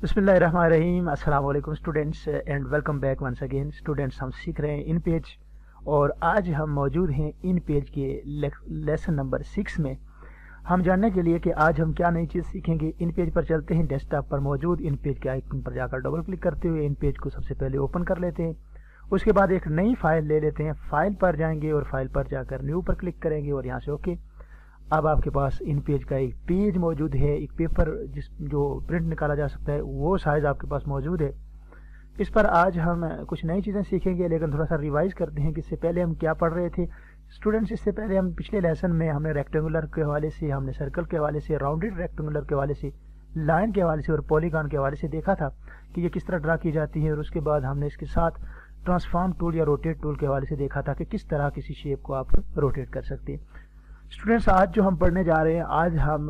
बिस्मिल्लाहिर्रहमानिर्रहीम। अस्सलाम वालेकुम students and welcome back once again. Students, हम सीख रहे हैं इन पेज और आज हम मौजूद हैं इन पेज के लेसन नंबर 6 में। हम जानने के लिए कि आज हम क्या नई चीज़ सीखेंगे, इन पेज पर चलते हैं। डेस्कटॉप पर मौजूद इन पेज के आइकन पर जाकर डबल क्लिक करते हुए इन पेज को सबसे पहले ओपन कर लेते हैं। उसके बाद एक नई फाइल ले लेते हैं। फाइल पर जाएंगे और फाइल पर जाकर न्यू पर क्लिक करेंगे और यहाँ से ओके। अब आपके पास इन पेज का एक पेज मौजूद है, एक पेपर जो प्रिंट निकाला जा सकता है वो साइज़ आपके पास मौजूद है। इस पर आज हम कुछ नई चीज़ें सीखेंगे, लेकिन थोड़ा सा रिवाइज करते हैं कि इससे पहले हम क्या पढ़ रहे थे। स्टूडेंट्स, इससे पहले हम पिछले लेसन में हमने रेक्टेंगुलर के हवाले से, हमने सर्कल के हवाले से, राउंडेड रेक्टेंगुलर के हवाले से, लाइन के हवाले से और पॉलीगॉन के हवाले से देखा था कि ये किस तरह ड्रा की जाती है। और उसके बाद हमने इसके साथ ट्रांसफॉर्म टूल या रोटेट टूल के हवाले से देखा था कि किस तरह किसी शेप को आप रोटेट कर सकते हैं। स्टूडेंट्स, आज जो हम पढ़ने जा रहे हैं, आज हम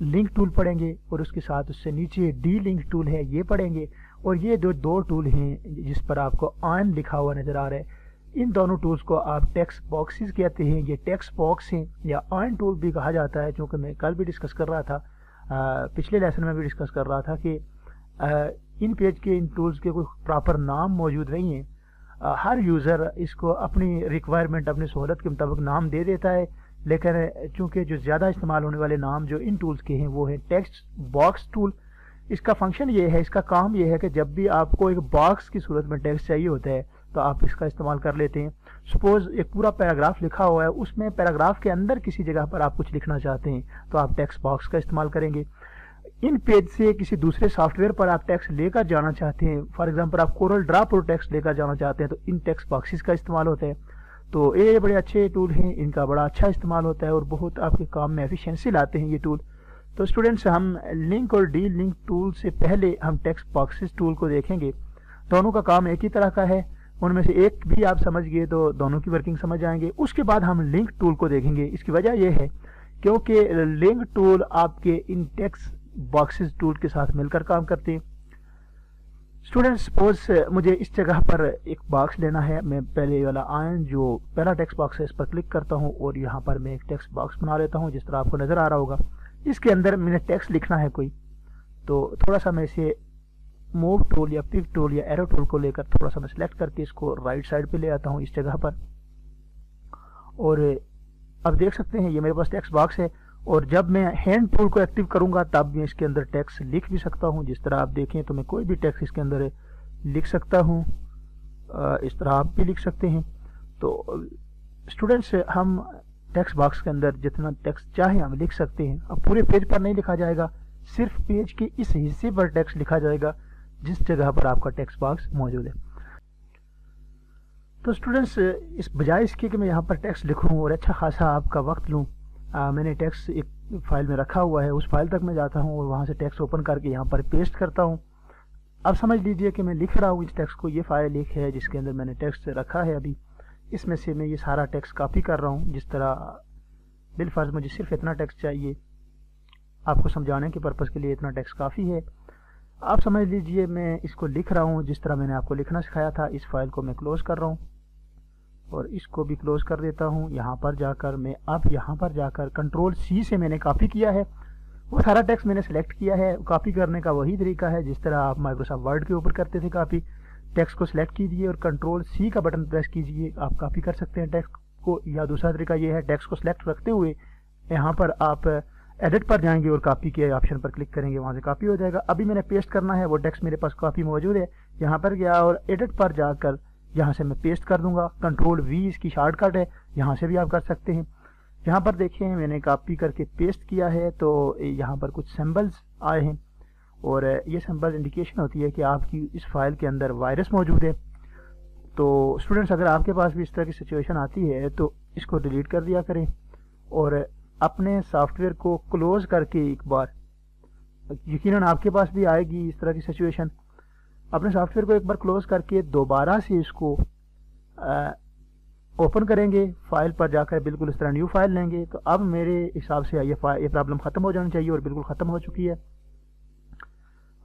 लिंक टूल पढ़ेंगे और उसके साथ उससे नीचे डी लिंक टूल है ये पढ़ेंगे। और ये जो दो टूल हैं जिस पर आपको ऑन लिखा हुआ नज़र आ रहा है, इन दोनों टूल्स को आप टेक्स्ट बॉक्सेस कहते हैं। ये टेक्स्ट बॉक्स हैं या ऑन टूल भी कहा जाता है, क्योंकि मैं कल भी डिस्कस कर रहा था, पिछले लेसन में भी डिस्कस कर रहा था कि इन पेज के इन टूल्स के कोई प्रॉपर नाम मौजूद नहीं है। हर यूज़र इसको अपनी रिक्वायरमेंट, अपनी सहूलत के मुताबिक नाम दे देता है, लेकिन चूंकि जो ज़्यादा इस्तेमाल होने वाले नाम जो इन टूल्स के हैं वो है टेक्स्ट बॉक्स टूल। इसका फंक्शन ये है, इसका काम ये है कि जब भी आपको एक बॉक्स की सूरत में टेक्स्ट चाहिए होता है तो आप इसका इस्तेमाल कर लेते हैं। सपोज़ एक पूरा पैराग्राफ लिखा हुआ है, उसमें पैराग्राफ के अंदर किसी जगह पर आप कुछ लिखना चाहते हैं तो आप टेक्स्ट बॉक्स का इस्तेमाल करेंगे। इन पेज से किसी दूसरे सॉफ्टवेयर पर आप टेक्स्ट लेकर जाना चाहते हैं, फॉर एग्जांपल आप कोरल ड्रा पर टेक्स्ट लेकर जाना चाहते हैं तो इन टेक्स्ट बॉक्सेस का इस्तेमाल होता है। तो ये बड़े अच्छे टूल हैं, इनका बड़ा अच्छा इस्तेमाल होता है और बहुत आपके काम में एफिशिएंसी लाते हैं ये टूल। तो स्टूडेंट्स, हम लिंक और डी लिंक टूल से पहले हम टेक्स्ट बॉक्सेस टूल को देखेंगे। दोनों का काम एक ही तरह का है, उनमें से एक भी आप समझ गए तो दोनों की वर्किंग समझ आएंगे। उसके बाद हम लिंक टूल को देखेंगे। इसकी वजह यह है क्योंकि लिंक टूल आपके इन टेक्स्ट बॉक्सेस टूल के साथ मिलकर काम करते हैं। स्टूडेंट्स, सपोज मुझे इस जगह पर एक बॉक्स लेना है। मैं पहले वाला आयन जो पहला टेक्स्ट बॉक्स है इस पर क्लिक करता हूं और यहाँ पर मैं एक टेक्स्ट बॉक्स बना लेता हूं, जिस तरह आपको नज़र आ रहा होगा। इसके अंदर मैंने टेक्स्ट लिखना है कोई, तो थोड़ा सा मैं इसे मूव टूल या पिक टूल या एरो टूल को लेकर थोड़ा सा मैं सिलेक्ट करके इसको राइट साइड पे ले आता हूँ इस जगह पर। और अब देख सकते हैं ये मेरे पास टेक्स्ट बॉक्स है और जब मैं हैंड टूल को एक्टिव करूंगा तब मैं इसके अंदर टेक्स्ट लिख भी सकता हूं। जिस तरह आप देखें तो मैं कोई भी टेक्स्ट इसके अंदर लिख सकता हूं, इस तरह आप भी लिख सकते हैं। तो स्टूडेंट्स, हम टेक्स्ट बॉक्स के अंदर जितना टेक्स्ट चाहे हम लिख सकते हैं। अब पूरे पेज पर नहीं लिखा जाएगा, सिर्फ पेज के इस हिस्से पर टेक्स्ट लिखा जाएगा जिस जगह पर आपका टेक्स्ट बॉक्स मौजूद है। तो स्टूडेंट्स, इस बजाय इसके कि मैं यहाँ पर टेक्स्ट लिखूँ और अच्छा खासा आपका वक्त लूँ, मैंने टेक्स्ट एक फाइल में रखा हुआ है। उस फाइल तक मैं जाता हूँ और वहाँ से टेक्स्ट ओपन करके यहाँ पर पेस्ट करता हूँ। अब समझ लीजिए कि मैं लिख रहा हूँ इस टेक्स्ट को। ये फाइल एक है जिसके अंदर मैंने टेक्स्ट रखा है अभी। इसमें से मैं ये सारा टेक्स्ट कॉपी कर रहा हूँ। जिस तरह बिलफर्ज मुझे सिर्फ इतना टेक्स्ट चाहिए, आपको समझाने के पर्पज़ के लिए इतना टेक्स्ट काफ़ी है। आप समझ लीजिए मैं इसको लिख रहा हूँ जिस तरह मैंने आपको लिखना सिखाया था। इस फाइल को मैं क्लोज़ कर रहा हूँ और इसको भी क्लोज कर देता हूँ। यहाँ पर जाकर मैं अब यहाँ पर जाकर कंट्रोल सी से मैंने कॉपी किया है। वो सारा टेक्स्ट मैंने सेलेक्ट किया है। कॉपी करने का वही तरीका है जिस तरह आप माइक्रोसॉफ्ट वर्ड के ऊपर करते थे कॉपी। टेक्स्ट को सिलेक्ट कीजिए और कंट्रोल सी का बटन प्रेस कीजिए, आप कॉपी कर सकते हैं टेक्स्ट को। या दूसरा तरीका ये है, टेक्स्ट को सिलेक्ट रखते हुए यहाँ पर आप एडिट पर जाएंगे और कॉपी के ऑप्शन पर क्लिक करेंगे, वहाँ से कॉपी हो जाएगा। अभी मैंने पेस्ट करना है, वो टेक्स्ट मेरे पास कॉपी मौजूद है। यहाँ पर गया और एडिट पर जाकर यहाँ से मैं पेस्ट कर दूंगा। कंट्रोल वी इसकी शॉर्टकट है, यहाँ से भी आप कर सकते हैं। यहाँ पर देखें मैंने कॉपी करके पेस्ट किया है तो यहाँ पर कुछ सिंबल्स आए हैं और ये सिंबल इंडिकेशन होती है कि आपकी इस फाइल के अंदर वायरस मौजूद है। तो स्टूडेंट्स, अगर आपके पास भी इस तरह की सिचुएशन आती है तो इसको डिलीट कर दिया करें और अपने सॉफ्टवेयर को क्लोज करके एक बार, यकीनन आपके पास भी आएगी इस तरह की सिचुएशन। अपने सॉफ्टवेयर को एक बार क्लोज करके दोबारा से इसको ओपन करेंगे। फाइल पर जाकर बिल्कुल इस तरह न्यू फाइल लेंगे तो अब मेरे हिसाब से ये प्रॉब्लम ख़त्म हो जानी चाहिए और बिल्कुल ख़त्म हो चुकी है।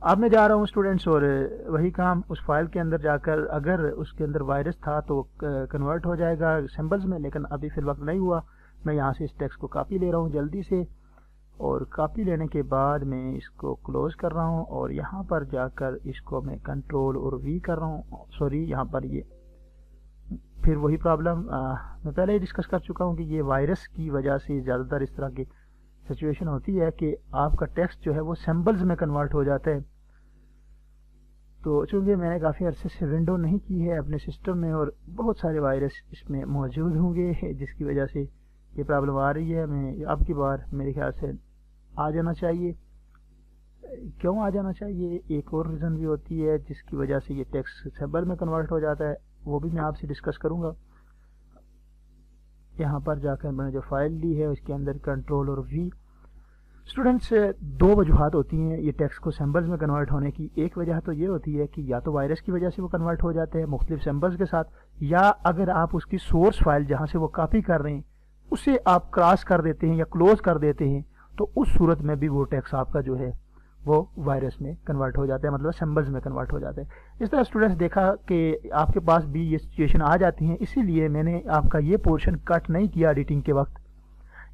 अब मैं जा रहा हूँ स्टूडेंट्स और वही काम उस फाइल के अंदर जाकर, अगर उसके अंदर वायरस था तो कन्वर्ट हो जाएगा सिंबल्स में, लेकिन अभी फिर वक्त नहीं हुआ। मैं यहाँ से इस टेक्स्ट को कॉपी ले रहा हूँ जल्दी से اور کاپی لینے کے بعد میں اس کو کلوز کر رہا ہوں اور یہاں پر جا کر اس کو میں کنٹرول اور وی کر رہا ہوں. سوری یہاں پر یہ پھر وہی پرابلم میں پہلے ہی ڈسکس کر چکا ہوں کہ یہ وائرس کی وجہ سے زیادہ تر اس طرح کی سچویشن ہوتی ہے کہ آپ کا ٹیکسٹ جو ہے وہ سمبلز میں کنورٹ ہو جاتا ہے. تو چونکہ میں نے کافی عرصے سے ونڈو نہیں کی ہے اپنے سسٹم میں اور بہت سارے وائرس اس میں موجود ہوں گے جس کی وجہ سے یہ پرابلم آ رہی ہے. میں اب کی بار میرے خیال سے آ جانا چاہیے. کیوں آ جانا چاہیے؟ ایک اور ریزن بھی ہوتی ہے جس کی وجہ سے یہ ٹیکسٹ سمبل میں کنورٹ ہو جاتا ہے، وہ بھی میں آپ سے ڈسکس کروں گا. یہاں پر جا کر میں نے جو فائل لی ہے اس کے اندر کنٹرول اور وی. اسٹوڈنٹس دو وجوہات ہوتی ہیں یہ ٹیکسٹ کو سمبلز میں کنورٹ ہونے کی. ایک وجہ تو یہ ہوتی ہے کہ یا تو وائرس کی وجہ سے وہ کنورٹ ہو جاتے ہیں مختلف سمبلز کے ساتھ، یا اگر آپ اس کی سورس فائل جہاں سے وہ کاپی کر رہے ہیں اسے آپ کراس کر دیتے ہیں یا کلوز کر دیتے ہیں تو اس صورت میں بھی وہ ٹیکسٹ آپ کا جو ہے وہ وائرس میں کنورٹ ہو جاتا ہے، مطلب سمبلز میں کنورٹ ہو جاتا ہے. اس طرح اسٹوڈنٹس دیکھا کہ آپ کے پاس بھی یہ سچویشن آ جاتی ہیں، اسی لیے میں نے آپ کا یہ پورشن کٹ نہیں کیا ایڈیٹنگ کے وقت،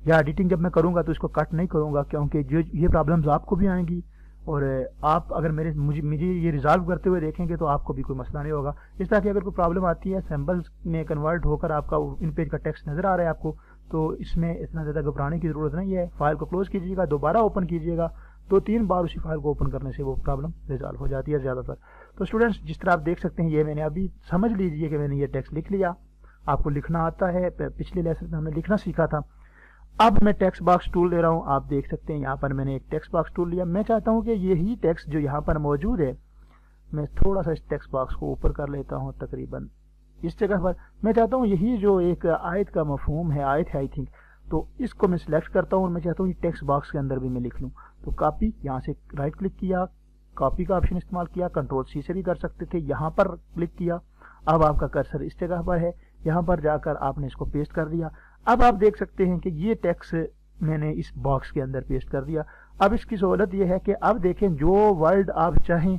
یا ایڈیٹنگ جب میں کروں گا تو اس کو کٹ نہیں کروں گا کیونکہ جو یہ پرابلمز آپ کو بھی آئیں گی اور آپ اگر مجھے یہ ریزالو کرتے ہوئے دیکھیں گے تو آپ کو بھی کوئی مسئلہ نہیں ہوگا. اس طرح کی اگر کوئی پرابلم آتی ہے سمبلز میں کنورٹ ہو کر آپ کا ان پیج کا ٹیکسٹ نظر آ رہا ہے آپ کو، تو اس میں اتنا زیادہ گھبرانے کی ضرورت نہیں ہے. فائل کو کلوز کیجیے گا، دوبارہ اوپن کیجیے گا، 2-3 بار اسی فائل کو اوپن کرنے سے وہ پرابلم ریزالو ہو جاتی ہے زیادہ تر. تو اسٹوڈنٹس جس طرح آپ دیکھ سکتے ہیں یہ میں نے ابھی سمجھ لیجیے کہ میں نے یہ ٹیکسٹ لکھ لیا. آپ کو لکھنا آتا ہے، پچھلے لیسن میں ہم نے لکھنا سیکھا تھا. اب میں ٹیکسٹ باکس ٹول لے رہا ہوں. آپ دیکھ سکتے ہیں یہاں پر میں نے ایک ٹیکسٹ باکس ٹول لیا. میں چاہتا ہوں کہ یہی ٹیکسٹ جو یہاں پر موجود ہے، میں تھوڑا سا اس ٹیکسٹ باکس کو اوپر کر لیتا ہوں تقریباً اس جگہ پر. میں چاہتا ہوں یہی جو ایک آیت کا مفہوم ہے، آیت ہے آئی تھنک، تو اس کو میں سلیکٹ کرتا ہوں اور میں چاہتا ہوں یہ ٹیکسٹ باکس کے اندر بھی میں لکھ لوں. تو کاپی، یہاں سے رائٹ کلک کیا، کاپی کا آپشن استعمال کیا، کنٹرول سی سے بھی کر سکتے تھے، یہاں پر کلک کیا. اب آپ کا کرسر اس جگہ پر ہے، یہاں پر جا کر آپ نے اس کو پیسٹ کر دیا. اب آپ دیکھ سکتے ہیں کہ یہ ٹیکسٹ میں نے اس باکس کے اندر پیسٹ کر دیا. اب اس کی سہولت یہ ہے کہ اب دیکھیں جو ورڈ آپ چاہیں،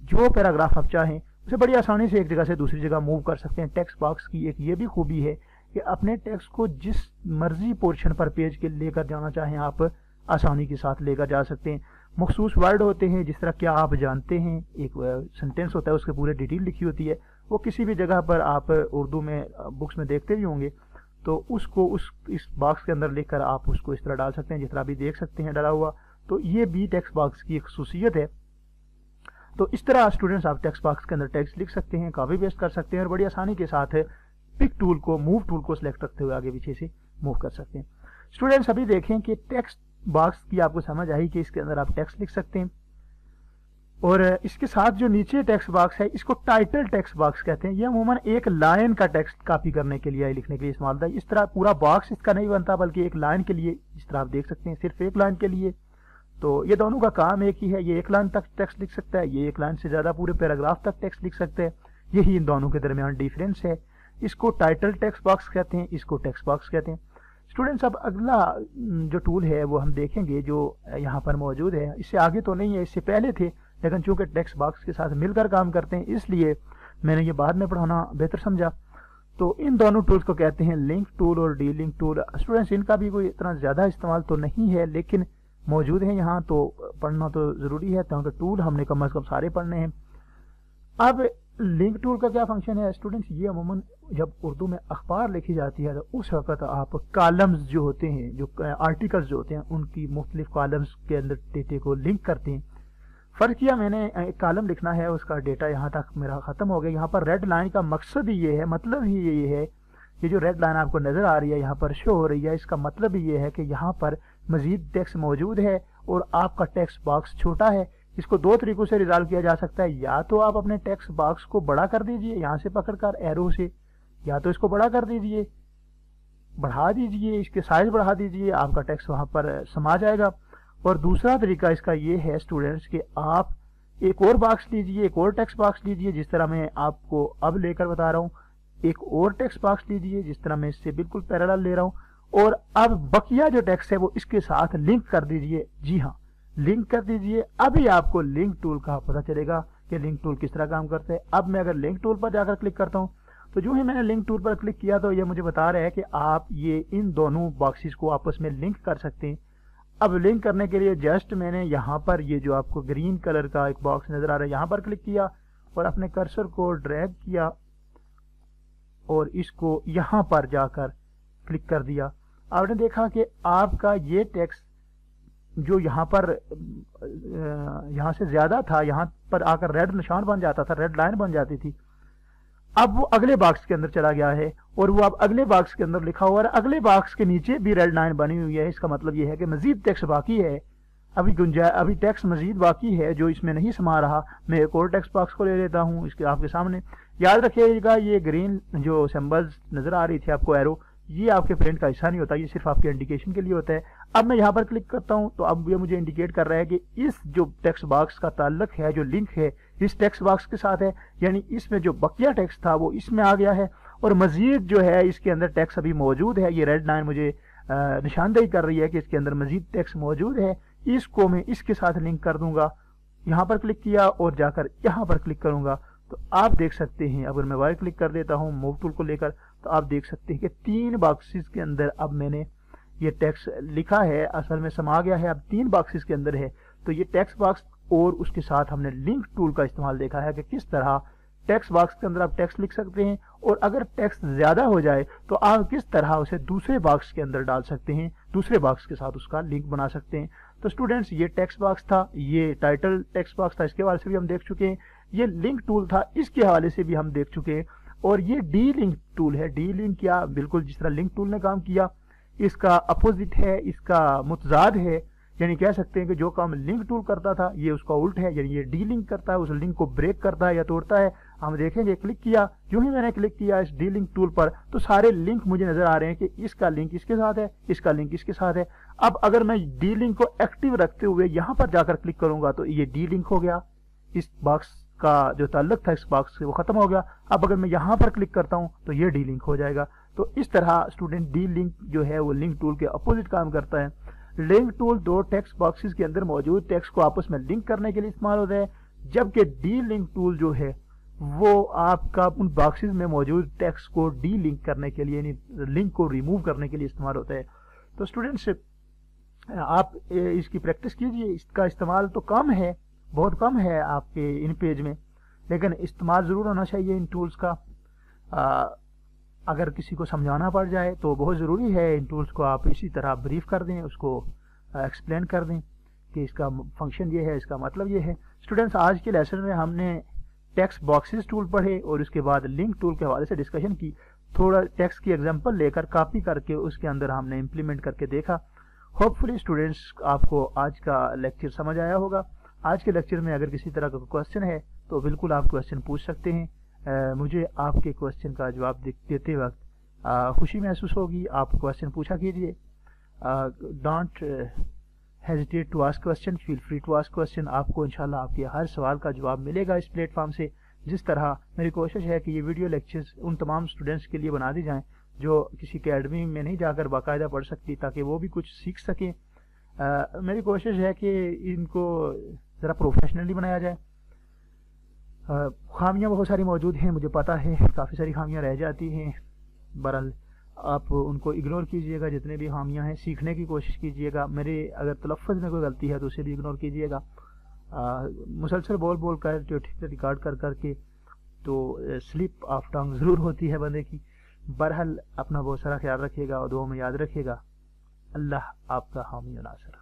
جو پیراگراف آپ چاہیں اسے بڑی آسانی سے ایک جگہ سے دوسری جگہ موو کر سکتے ہیں. ٹیکسٹ باکس کی ایک یہ بھی خوبی ہے کہ اپنے ٹیکسٹ کو جس مرضی پورشن پر پیج کے لے کر جانا چاہیں آپ آسانی کے ساتھ لے کر جا سکتے ہیں. مخصوص ورڈ ہوتے ہیں جس طرح کیا آپ جانتے ہیں، ایک سنٹینس ہوتا ہے اس کے پورے ڈیٹیل لکھی ہوتی ہے، وہ کسی بھی جگہ پر آپ اردو میں بکس میں دیکھتے بھی ہوں گے، تو اس کو اس باکس کے اندر لکھ کر آپ اس کو اس طرح ڈال سکتے ہیں جس طرح بھی دیکھ سکتے ہیں ڈالا ہوا. تو یہ بھی ٹیکسٹ باکس کی ایک خصوصیت ہے. تو اس طرح اسٹوڈنٹس آپ ٹیکسٹ باکس کے اندر ٹیکسٹ لکھ سکتے ہیں، کاپی پیسٹ کر سکتے ہیں اور بڑی آسانی کے ساتھ پک ٹول کو، موو ٹول کو سلیکٹ رکھتے ہوئے آگے پیچھے سے موو کر سکتے ہیں. اسٹوڈنٹس ابھی دیکھیں کہ ٹیکسٹ باکس کی آپ کو سمجھ آئی کہ اس کے اندر آپ ٹیکسٹ لکھ سکتے ہیں، اور اس کے ساتھ جو نیچے ٹیکسٹ باکس ہے اس کو ٹائٹل ٹیکسٹ باکس کہتے ہیں. یہ عموماً ایک لائن کا ٹیکسٹ کاپی کرنے کے لیے، لکھنے کے لیے استعمال ہوتا ہے. اس طرح پورا باکس اس کا نہیں بنتا بلکہ ایک لائن کے لیے، جس طرح آپ دیکھ سکتے ہیں صرف ایک لائن کے لیے. تو یہ دونوں کا کام ایک ہی ہے. یہ ایک لائن تک ٹیکسٹ لکھ سکتا ہے، یہ ایک لائن سے زیادہ پورے پیراگراف تک ٹیکسٹ لکھ سکتے ہیں. یہی ان دونوں کے درمیان ڈیفرنس ہے. اس کو ٹائٹل ٹیکسٹ باکس کہتے ہیں، اس کو ٹیکسٹ باکس کہتے ہیں. اسٹوڈنٹس اب اگلا جو ٹول ہے وہ ہم دیکھیں گے جو یہاں پر موجود ہے. اس سے آگے تو نہیں ہے، اس سے پہلے تھے، لیکن چونکہ ٹیکسٹ باکس کے ساتھ مل کر کام کرتے ہیں اس لیے میں نے یہ بعد میں پڑھانا بہتر سمجھا. تو ان دونوں ٹولز کو کہتے ہیں لنک ٹول اور ڈی لنک ٹول. اسٹوڈنٹس ان کا بھی کوئی اتنا زیادہ استعمال تو نہیں ہے لیکن موجود ہیں یہاں، تو پڑھنا تو ضروری ہے کیونکہ ٹول ہم نے کم از کم سارے پڑھنے ہیں. اب لنک ٹول کا کیا فنکشن ہے اسٹوڈنٹس؟ یہ عموماً جب اردو میں اخبار لکھی جاتی ہے تو اس وقت آپ کالمز جو ہوتے ہیں، جو آرٹیکلز جو ہوتے ہیں، ان کی مختلف کالمز کے اندر ڈیٹے کو لنک کرتے ہیں. فرض کیا میں نے ایک کالم لکھنا ہے، اس کا ڈیٹا یہاں تک میرا ختم ہو گیا. یہاں پر ریڈ لائن کا مقصد ہی یہ ہے، مطلب ہی یہ ہے، یہ جو ریڈ لائن آپ کو نظر آ رہی ہے یہاں پر شو ہو رہی ہے، اس کا مطلب ہی یہ ہے کہ یہاں پر مزید ٹیکسٹ موجود ہے اور آپ کا ٹیکسٹ باکس چھوٹا ہے. اس کو دو طریقوں سے ریزالو کیا جا سکتا ہے. یا تو آپ اپنے ٹیکسٹ باکس کو بڑا کر دیجئے یہاں سے پکڑ کر ایرو سے، یا تو اس کو بڑا کر دیجئے، بڑھا دیجئے، اس کے سائز بڑھا دیجئے، آپ کا ٹیکسٹ وہاں پر سما جائے گا. اور دوسرا طریقہ اس کا یہ ہے اسٹوڈنٹس کہ آپ ایک اور باکس لیجئے، ایک اور ٹیکسٹ باکس لیجئے جس طرح میں آپ کو اب لے کر بتا رہا ہوں. ایک اور ٹیکسٹ باکس لیجئے جس طرح میں اس سے بالکل پیرالل لے رہا ہوں، اور اب بقیہ جو ٹیکسٹ ہے وہ اس کے ساتھ لنک کر دیجئے. جی ہاں، لنک کر دیجئے. ابھی آپ کو لنک ٹول کا پتہ چلے گا کہ لنک ٹول کس طرح کام کرتا ہے. اب میں اگر لنک ٹول پر جا کر کلک کرتا ہوں تو جو ہی میں نے لنک ٹول پر کلک کیا تو یہ مجھے بتا رہا ہے کہ آپ یہ ان دونوں باکسز کو آپس میں لنک کر سکتے ہیں. अब लिंक करने के लिए जस्ट मैंने यहाँ पर ये जो आपको ग्रीन कलर का एक बॉक्स नजर आ रहा है यहाँ पर क्लिक किया और अपने कर्सर को ड्रैग किया और इसको यहाँ पर जाकर क्लिक कर दिया। आपने देखा कि आपका ये टेक्स्ट जो यहाँ पर यहाँ से ज्यादा था, यहाँ पर आकर रेड निशान बन जाता था, रेड लाइन बन जाती थी, अब वो अगले बॉक्स के अंदर चला गया है और वो अब अगले बॉक्स के अंदर लिखा हुआ है, अगले बॉक्स के नीचे भी रेड लाइन बनी हुई है। इसका मतलब ये है कि मजीद टेक्स्ट बाकी है, अभी टेक्स्ट मजीद बाकी है जो इसमें नहीं समा रहा। मैं एक और टेक्स्ट बॉक्स को ले लेता हूँ इसके आपके सामने। याद रखिएगा ये ग्रीन जो सिंबल्स नजर आ रही थी आपको एरो, ये आपके प्रिंट का हिस्सा नहीं होता, ये सिर्फ आपके इंडिकेशन के लिए होता है। अब मैं यहाँ पर क्लिक करता हूँ तो अब ये मुझे इंडिकेट कर रहा है कि इस जो टेक्स्ट बॉक्स का ताल्लुक है, जो लिंक है इस टेक्स्ट बॉक्स के साथ है, यानी इसमें जो बकिया टेक्स्ट था वो इसमें आ गया है और मजीद जो है इसके अंदर टेक्स्ट अभी मौजूद है। ये रेड लाइन मुझे निशानदेही कर रही है कि इसके अंदर मजीद टेक्स्ट मौजूद है। इसको मैं इसके साथ लिंक कर दूंगा। यहाँ पर क्लिक किया और जाकर यहाँ पर क्लिक करूंगा तो आप देख सकते हैं, अगर मैं वाइट क्लिक कर देता हूँ मूव टूल को लेकर, तो आप देख सकते हैं कि 3 बॉक्सेस के अंदर अब मैंने ये टेक्स्ट लिखा है, असल में समा गया है, अब 3 बॉक्सेस के अंदर है। तो ये टेक्स्ट बॉक्स और उसके साथ हमने लिंक टूल का इस्तेमाल देखा है कि किस तरह टेक्स्ट बॉक्स के अंदर आप टेक्स्ट लिख सकते हैं और अगर टेक्स्ट ज्यादा हो जाए तो आप किस तरह उसे दूसरे बॉक्स के अंदर डाल सकते हैं, दूसरे बॉक्स के साथ उसका लिंक बना सकते हैं। तो स्टूडेंट्स ये टेक्स्ट बॉक्स था, ये टाइटल टेक्स्ट बॉक्स था, इसके हवाले से भी हम देख चुके हैं। ये लिंक टूल था, इसके हवाले से भी हम देख चुके हैं। और ये डी लिंक टूल है। डी लिंक क्या, बिल्कुल जिस तरह लिंक टूल ने काम किया इसका अपोजिट है, इसका मुतजाद है, यानी कह सकते हैं कि जो काम लिंक टूल करता था ये उसका उल्ट है, यानी ये डी लिंक करता है, उस लिंक को ब्रेक करता है या तोड़ता है। हम देखेंगे, क्लिक किया, जो ही मैंने क्लिक किया इस डी लिंक टूल पर तो सारे लिंक मुझे नजर आ रहे हैं कि इसका लिंक इसके साथ है, इसका लिंक इसके साथ है। अब अगर मैं डी लिंक को एक्टिव रखते हुए यहाँ पर जाकर क्लिक करूंगा तो ये डी लिंक हो गया, इस बॉक्स का जो ताल्लुक था इस बॉक्स से वो खत्म हो गया। अब अगर मैं यहाँ पर क्लिक करता हूँ तो ये डी लिंक हो जाएगा। तो इस तरह स्टूडेंट डी लिंक जो है वो लिंक टूल के अपोजिट काम करता है। लिंक टूल 2 टेक्स्ट बॉक्सेस के अंदर मौजूद टेक्स्ट को आपस में लिंक करने के लिए इस्तेमाल होता है, जबकि डी लिंक टूल जो है वो आपका उन बॉक्सेस में मौजूद टेक्स्ट को डी लिंक करने के लिए, यानी लिंक को रिमूव करने के लिए इस्तेमाल होता है। तो स्टूडेंट्स आप इसकी प्रैक्टिस कीजिए, इसका इस्तेमाल तो कम है, बहुत कम है आपके इन पेज में, लेकिन इस्तेमाल ज़रूर होना चाहिए इन टूल्स का। अगर किसी को समझाना पड़ जाए तो बहुत ज़रूरी है इन टूल्स को आप इसी तरह ब्रीफ कर दें, उसको एक्सप्लेन कर दें कि इसका फंक्शन ये है, इसका मतलब ये है। स्टूडेंट्स आज के लेसन में हमने टेक्स्ट बॉक्सेस टूल पढ़े और उसके बाद लिंक टूल के हवाले से डिस्कशन की। थोड़ा टेक्स्ट की एग्जांपल लेकर कॉपी करके उसके अंदर हमने इम्प्लीमेंट करके देखा। होपफुली स्टूडेंट्स आपको आज का लेक्चर समझ आया होगा। आज के लेक्चर में अगर किसी तरह का क्वेश्चन है तो बिल्कुल आप क्वेश्चन पूछ सकते हैं। मुझे आपके क्वेश्चन का जवाब देते वक्त खुशी महसूस होगी। आप क्वेश्चन पूछा कीजिए, don't hesitate to ask question, feel free to ask question. आपको इंशाल्लाह आपके हर सवाल का जवाब मिलेगा इस प्लेटफॉर्म से। जिस तरह मेरी कोशिश है कि ये वीडियो लेक्चर्स उन तमाम स्टूडेंट्स के लिए बना दी जाएं जो किसी अकेडमी में नहीं जाकर बाकायदा पढ़ सकती, ताकि वो भी कुछ सीख सकें। मेरी कोशिश है कि इनको ज़रा प्रोफेशनली बनाया जाए। खामियां बहुत सारी मौजूद हैं, मुझे पता है, काफ़ी सारी खामियां रह जाती हैं। बहरहाल आप उनको इग्नोर कीजिएगा, जितने भी खामियां हैं सीखने की कोशिश कीजिएगा। मेरे अगर तलफ़्फ़ुज़ में कोई गलती है तो उसे भी इग्नोर कीजिएगा। मुसलसल बोल बोल कर जो ठीक से रिकॉर्ड कर करके तो स्लिप ऑफ टंग ज़रूर होती है बंदे की। बहरहाल अपना बहुत सारा ख्याल रखिएगा और दुआ में याद रखिएगा। अल्लाह आपका हामी और नासर।